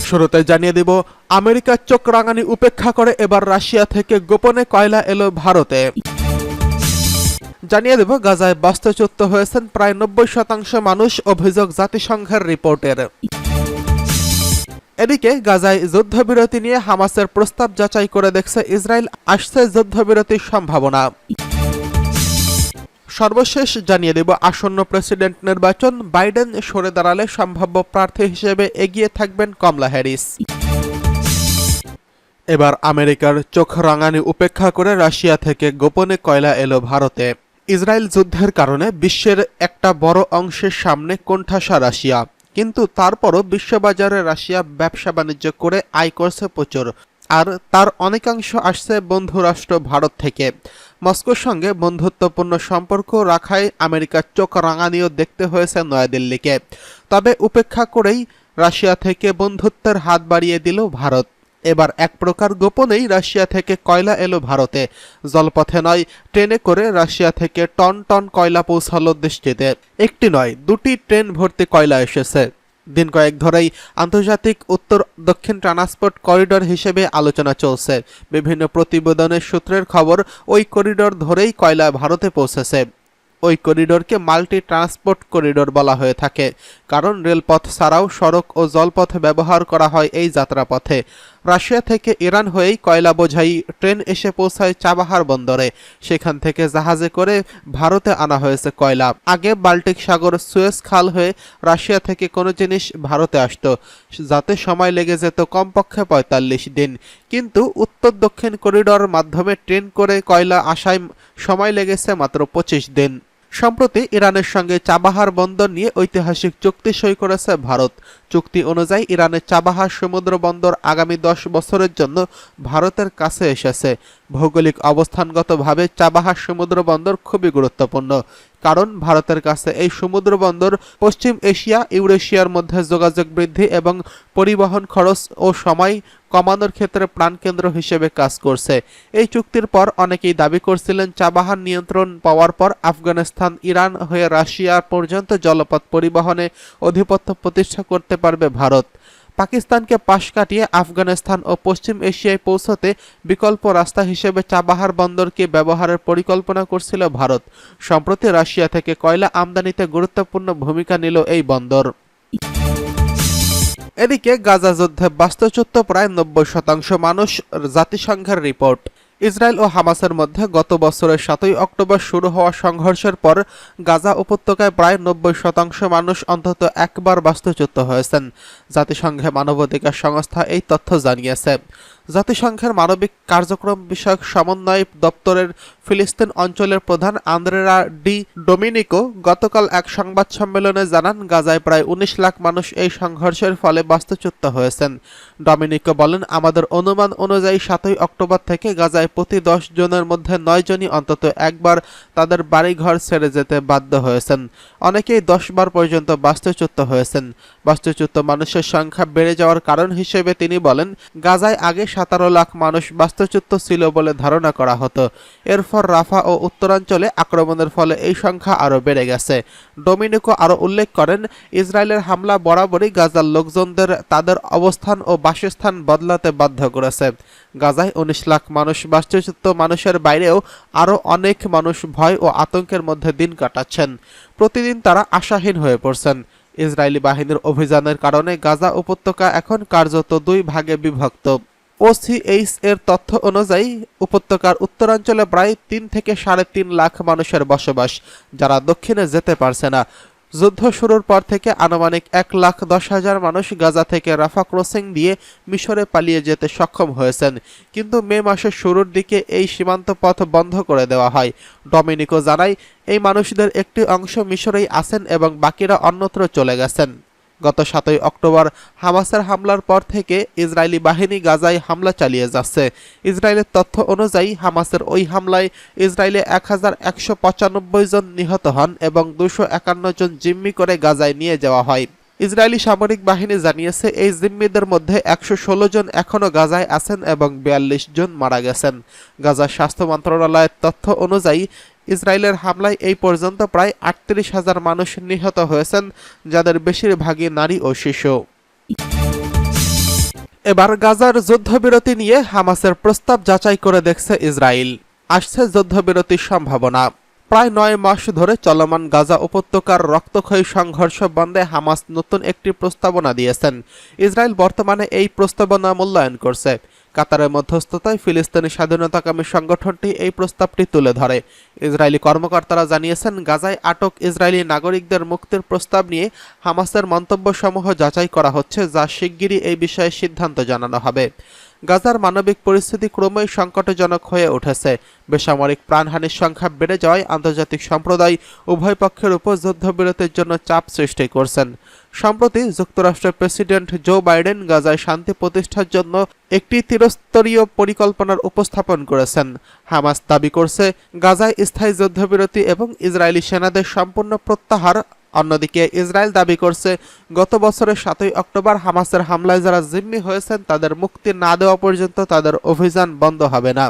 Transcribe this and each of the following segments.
শুরুতে জানিয়ে দিব, আমেরিকার চোখ রাঙানি উপেক্ষা করে এবার রাশিয়া থেকে গোপনে কয়লা এলো ভারতে। জানিয়ে দেব, গাজায় বাস্তুচ্যুত হয়েছেন প্রায় 90% মানুষ, অভিযোগ জাতিসংঘের রিপোর্টের। এদিকে গাজায় যুদ্ধবিরতি নিয়ে হামাসের প্রস্তাব যাচাই করে দেখছে ইসরায়েল, আসছে যুদ্ধবিরতির সম্ভাবনা। সর্বশেষ জানিয়ে দেব, আসন্ন প্রেসিডেন্ট নির্বাচন, বাইডেন সরে দাঁড়ালে সম্ভাব্য প্রার্থী হিসেবে এগিয়ে থাকবেন কমলা হ্যারিস। এবার আমেরিকার চোখ রাঙানি উপেক্ষা করে রাশিয়া থেকে গোপনে কয়লা এলো ভারতে। ইসরায়েল যুদ্ধের কারণে বিশ্বের একটা বড় অংশের সামনে কোণঠাসা রাশিয়া, কিন্তু তারপরও বিশ্ববাজারে রাশিয়া ব্যবসা বাণিজ্য করে আয় করছে প্রচুর, আর তার অনেকাংশ আসছে বন্ধু রাষ্ট্র ভারত থেকে। মস্কোর সঙ্গে বন্ধুত্বপূর্ণ সম্পর্ক রাখায় আমেরিকার চোখ রাঙানিও দেখতে হয়েছে নয়াদিল্লিকে। তবে উপেক্ষা করেই রাশিয়া থেকে বন্ধুত্বের হাত বাড়িয়ে দিল ভারত। এবার এক প্রকার গোপনেই রাশিয়া থেকে কয়লা এলো ভারতে। জলপথে নয়, ট্রেনে করে রাশিয়া থেকে টন টন কয়লা পৌঁছালো দেশটিতে। একটি নয়, দুটি ট্রেন ভর্তি কয়লা এসেছে। দিন কয়েক ধরেই আন্তর্জাতিক উত্তর দক্ষিণ ট্রান্সপোর্ট করিডর হিসেবে আলোচনা চলছে। বিভিন্ন প্রতিবেদনের সূত্রের খবর, ওই করিডর ধরেই কয়লা ভারতে পৌঁছেছে। ওই করিডরকে মাল্টি ট্রান্সপোর্ট করিডর বলা হয়ে থাকে, কারণ রেলপথ ছাড়াও সড়ক ও জলপথ ব্যবহার করা হয় এই যাত্রাপথে। রাশিয়া থেকে ইরান হয়েই কয়লা বোঝাই ট্রেন এসে পৌঁছায় চাবাহার বন্দরে। সেখান থেকে জাহাজে করে ভারতে আনা হয়েছে কয়লা। আগে বাল্টিক সাগর, সুয়েজ খাল হয়ে রাশিয়া থেকে কোনো জিনিস ভারতে আসতো, যাতে সময় লেগে যেত কমপক্ষে 45 দিন। কিন্তু উত্তর দক্ষিণ করিডর মাধ্যমে ট্রেন করে কয়লা আসায় সময় লেগেছে মাত্র 25 দিন। সম্প্রতি ইরানের সঙ্গে চাবাহার বন্দর নিয়ে ঐতিহাসিক চুক্তি সই করেছে ভারত। চুক্তি অনুযায়ী ইরানের চাবাহার সমুদ্র বন্দর আগামী 10 বছরের জন্য ভারতের কাছে এসেছে। ভৌগোলিক অবস্থানগতভাবে চাবাহার সমুদ্র বন্দর খুবই গুরুত্বপূর্ণ, কারণ ভারতের কাছে এই সমুদ্র বন্দর পশ্চিম এশিয়া ইউরেশিয়ার মধ্যে যোগাযোগ বৃদ্ধি এবং পরিবহন খরচ ও সময় কমানোর ক্ষেত্রে প্রাণকেন্দ্র হিসেবে কাজ করছে। এই চুক্তির পর অনেকেই দাবি করছিলেন, চাবাহার নিয়ন্ত্রণ পাওয়ার পর আফগানিস্তান, ইরান হয়ে রাশিয়া পর্যন্ত জলপথ পরিবহনে আধিপত্য প্রতিষ্ঠা করতে পারবে ভারত। পাকিস্তানকে পাশ কাটিয়ে আফগানিস্তান ও পশ্চিম এশিয়ায় পৌঁছতে বিকল্প রাস্তা হিসেবে চাবাহার বন্দরকে ব্যবহারের পরিকল্পনা করছিল ভারত। সম্প্রতি রাশিয়া থেকে কয়লা আমদানিতে গুরুত্বপূর্ণ ভূমিকা নিল এই বন্দর। এদিকে গাজা যুদ্ধে বাস্তুচ্যুত প্রায় 90% মানুষ, জাতিসংঘের রিপোর্ট। ইসরায়েল ও হামাসের মধ্যে গত বছরের 7 অক্টোবর শুরু হওয়া সংঘর্ষের পর গাজা উপত্যকায় প্রায় 90% মানুষ অন্তত একবার বাস্তুচ্যুত হয়েছেন। জাতিসংঘের মানবাধিকার সংস্থা এই তথ্য জানিয়েছে। জাতিসংঘের মানবিক কার্যক্রম বিষয়ক সমন্বয় দপ্তরের ফিলিস্তিন অঞ্চলের প্রধান আন্দ্রেরা ডি ডোমিনিকো গতকাল এক সংবাদ সম্মেলনে জানান, গাজায় প্রায় 19 লাখ মানুষ এই সংঘর্ষের ফলে বাস্তুচ্যুত হয়েছেন। ডোমিনিকো বলেন, আমাদের অনুমান অনুযায়ী 7 অক্টোবর থেকে গাজায় প্রতি 10 জনের মধ্যে 9 জনই অন্তত একবার তাদের বাড়িঘর ছেড়ে যেতে বাধ্য হয়েছেন। অনেকেই 10 বার পর্যন্ত বাস্তুচ্যুত হয়েছেন। বাস্তুচ্যুত মানুষের সংখ্যা বেড়ে যাওয়ার কারণ হিসেবে তিনি বলেন, গাজায় আগে 17 লাখ মানুষ বাস্তুচ্যুত ছিল বলে ধারণা করা হতো। এরপর রাফা ও উত্তরাঞ্চলে আক্রমণের ফলে এই সংখ্যা আরও বেড়ে গেছে। ডোমিনিকো আরও উল্লেখ করেন, ইসরায়েলের হামলা বরাবরই গাজার লোকজনদের তাদের অবস্থান ও বাসস্থান বদলাতে বাধ্য করেছে। গাজায় 19 লাখ মানুষ বাস্তুচ্যুত মানুষের বাইরেও আরও অনেক মানুষ ভয় ও আতঙ্কের মধ্যে দিন কাটাচ্ছেন। প্রতিদিন তারা আশাহীন হয়ে পড়ছেন। ইসরায়েলি বাহিনীর অভিযানের কারণে গাজা উপত্যকা এখন কার্যত 2 ভাগে বিভক্ত। OCH এর তথ্য অনুযায়ী উপত্যকার উত্তরাঞ্চলে প্রায় 3 থেকে 3.5 লাখ মানুষের বসবাস, যারা দক্ষিণে যেতে পারছে না। যুদ্ধ শুরুর পর থেকে আনুমানিক 1,10,000 মানুষ গাজা থেকে রাফা ক্রসিং দিয়ে মিশরে পালিয়ে যেতে সক্ষম হয়েছেন, কিন্তু মে মাসের শুরুর দিকে এই সীমান্ত পথ বন্ধ করে দেওয়া হয়। ডোমিনিকো জানায়, এই মানুষদের একটি অংশ মিশরেই আছেন এবং বাকিরা অন্যত্র চলে গেছেন। গত 7 অক্টোবর হামাসের হামলার পর থেকে ইসরায়েলি বাহিনী গাজায় হামলা চালিয়ে যাচ্ছে। ইসরায়েলের তথ্য অনুযায়ী হামাসের ওই হামলায় ইসরায়েলে 1195 জন নিহত হন এবং 251 জন জিম্মি করে গাজায় নিয়ে যাওয়া হয়। ইসরায়েলি সামরিক বাহিনী জানিয়েছে, এই জিম্মিদের মধ্যে 116 জন এখনও গাজায় আছেন এবং 42 জন মারা গেছেন। গাজার স্বাস্থ্য মন্ত্রণালয়ের তথ্য অনুযায়ী ইসরায়েলের হামলায় এই পর্যন্ত প্রায় 38,000 মানুষ নিহত হয়েছেন, যাদের বেশিরভাগই নারী ও শিশু। এবার গাজার যুদ্ধবিরতি নিয়ে হামাসের প্রস্তাব যাচাই করে দেখছে ইসরায়েল। আসছে যুদ্ধবিরতির সম্ভাবনা। প্রায় ৯ মাস ধরে চলমান গাজা উপত্যকার রক্তক্ষয়ী সংঘর্ষ বন্ধে হামাস নতুন একটি প্রস্তাবনা দিয়েছেন। ইসরায়েল বর্তমানে এই প্রস্তাবনা মূল্যায়ন করছে। কাতারের মধ্যস্থতায় ফিলিস্তিনি স্বাধীনতাকামী সংগঠনটি এই প্রস্তাবটি তুলে ধরে। ইসরায়েলি কর্মকর্তারা জানিয়েছেন, গাজায় আটক ইসরায়েলি নাগরিকদের মুক্তির প্রস্তাব নিয়ে হামাসের মন্তব্যসমূহ যাচাই করা হচ্ছে, যা শিগগিরই এই বিষয়ে সিদ্ধান্ত জানানো হবে। গাজার মানবিক পরিস্থিতি ক্রমেই সংকটজনক হয়ে উঠেছে। বেসামরিক প্রাণহানির সংখ্যা বেড়ে যাওয়ায় আন্তর্জাতিক সম্প্রদায় উভয় পক্ষের উপর যুদ্ধবিরতির জন্য চাপ সৃষ্টি করছেন। সম্প্রতি যুক্তরাষ্ট্রের প্রেসিডেন্ট জো বাইডেন গাজায় শান্তি প্রতিষ্ঠার জন্য একটি ত্রিস্তরীয় পরিকল্পনার উপস্থাপন করেছেন। হামাস দাবি করছে, গাজায় স্থায়ী যুদ্ধবিরতি এবং ইসরায়েলি সেনাদের সম্পূর্ণ প্রত্যাহার। অন্যদিকে ইসরায়েল দাবি করছে, গত বছরের ৭ই অক্টোবর হামাসের হামলায় যারা জিম্মি হয়েছেন তাদের মুক্তি না দেওয়া পর্যন্ত তাদের অভিযান বন্ধ হবে না।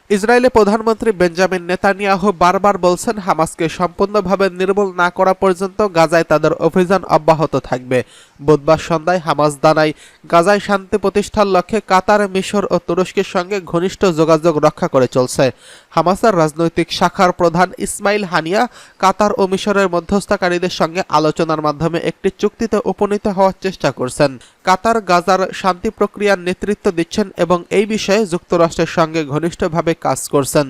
ইসরায়েলের প্রধানমন্ত্রী বেঞ্জামিন নেতানিয়াহু বারবার বলছেন, হামাসকে সম্পূর্ণভাবে নির্মূল না করা পর্যন্ত গাজায় তাদের অভিযান অব্যাহত থাকবে। বুধবার সন্ধ্যায় হামাস জানায়, গাজায় শান্তি প্রতিষ্ঠার লক্ষ্যে কাতার, মিশর ও তুরস্কের সঙ্গে ঘনিষ্ঠ যোগাযোগ রক্ষা করে চলছে। হামাসের রাজনৈতিক শাখার প্রধান ইসমাইল হানিয়া কাতার ও মিশরের মধ্যস্থতাকারীদের সঙ্গে আলোচনার মাধ্যমে একটি চুক্তিতে উপনীত হওয়ার চেষ্টা করছেন। কাতার গাজার শান্তি প্রক্রিয়ার নেতৃত্ব দিচ্ছেন এবং এই বিষয়ে যুক্তরাষ্ট্রের সঙ্গে ঘনিষ্ঠভাবে কাজ করছেন।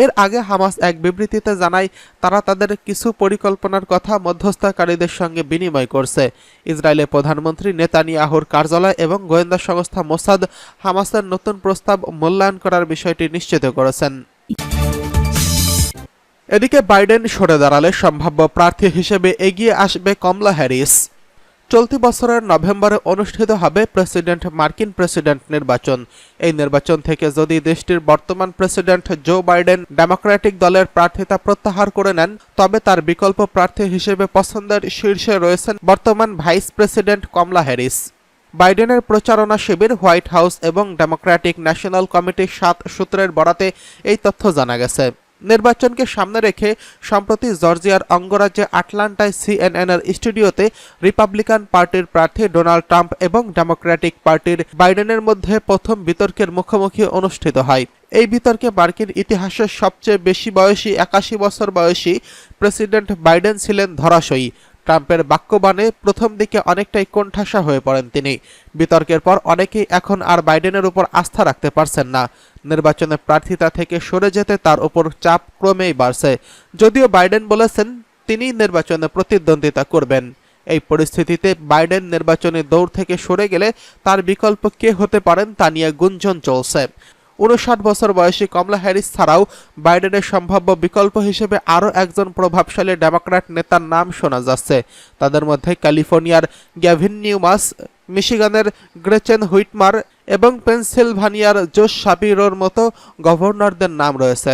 এর আগে হামাস এক বিবৃতিতে জানায়, তারা তাদের কিছু পরিকল্পনার কথা মধ্যস্থতাকারীদের সঙ্গে বিনিময় করছে। ইসরায়েলের প্রধানমন্ত্রী নেতানিয়াহুর কার্যালয় এবং গোয়েন্দা সংস্থা মোসাদ হামাসের নতুন প্রস্তাব মূল্যায়ন করার বিষয়টি নিশ্চিত করেছেন। এদিকে বাইডেন সরে দাঁড়ালে সম্ভাব্য প্রার্থী হিসেবে এগিয়ে আসবে কমলা হ্যারিস। চলতি বছরের নভেম্বরে অনুষ্ঠিত হবে মার্কিন প্রেসিডেন্ট নির্বাচন। এই নির্বাচন থেকে যদি দেশটির বর্তমান প্রেসিডেন্ট জো বাইডেন ডেমোক্রেটিক দলের প্রার্থিতা প্রত্যাহার করে নেন, তবে তার বিকল্প প্রার্থী হিসেবে পছন্দের শীর্ষে রয়েছেন বর্তমান ভাইস প্রেসিডেন্ট কমলা হ্যারিস। বাইডেনের প্রচারণা শিবির, হোয়াইট হাউস এবং ডেমোক্রেটিক ন্যাশনাল কমিটির ৭ সূত্রের বরাতে এই তথ্য জানা গেছে। নির্বাচনকে সামনে রেখে সম্প্রতি জর্জিয়ার অঙ্গরাজ্যে আটলান্টায় সিএনএনের স্টুডিওতে রিপাবলিকান পার্টির প্রার্থী ডোনাল্ড ট্রাম্প এবং ডেমোক্রেটিক পার্টির বাইডেনের মধ্যে প্রথম বিতর্কের মুখোমুখি অনুষ্ঠিত হয়। এই বিতর্কে মার্কিন ইতিহাসের সবচেয়ে বেশি বয়সী ৮১ বছর বয়সী প্রেসিডেন্ট বাইডেন ছিলেন ধরাশয়ী। ট্রাম্পের বাক্যবাণে প্রথম দিকে অনেকটাই কোণঠাসা হয়ে পড়েন তিনি। বিতর্কের পর অনেকেই এখন আর বাইডেনের উপর আস্থা রাখতে পারছেন না। নির্বাচনে প্রার্থিতা থেকে সরে যেতে তার উপর চাপ ক্রমেই বাড়ছে। যদিও বাইডেন বলেছেন তিনি নির্বাচনে প্রতিদ্বন্দ্বিতা করবেন। এই পরিস্থিতিতে বাইডেন নির্বাচনী দৌড় থেকে সরে গেলে তার বিকল্প কে হতে পারেন তা নিয়ে গুঞ্জন চলছে। ৫৯ বছর বয়সী কমলা হ্যারিস ছাড়াও বাইডেনের সম্ভাব্য বিকল্প হিসেবে আরও একজন প্রভাবশালী ডেমোক্র্যাট নেতার নাম শোনা যাচ্ছে। তাদের মধ্যে ক্যালিফোর্নিয়ার গ্যাভিন নিউমাস, মিশিগানের গ্রেচেন হুইটমার এবং পেনসিলভানিয়ার জোশ শাপিরোর মতো গভর্নরদের নাম রয়েছে।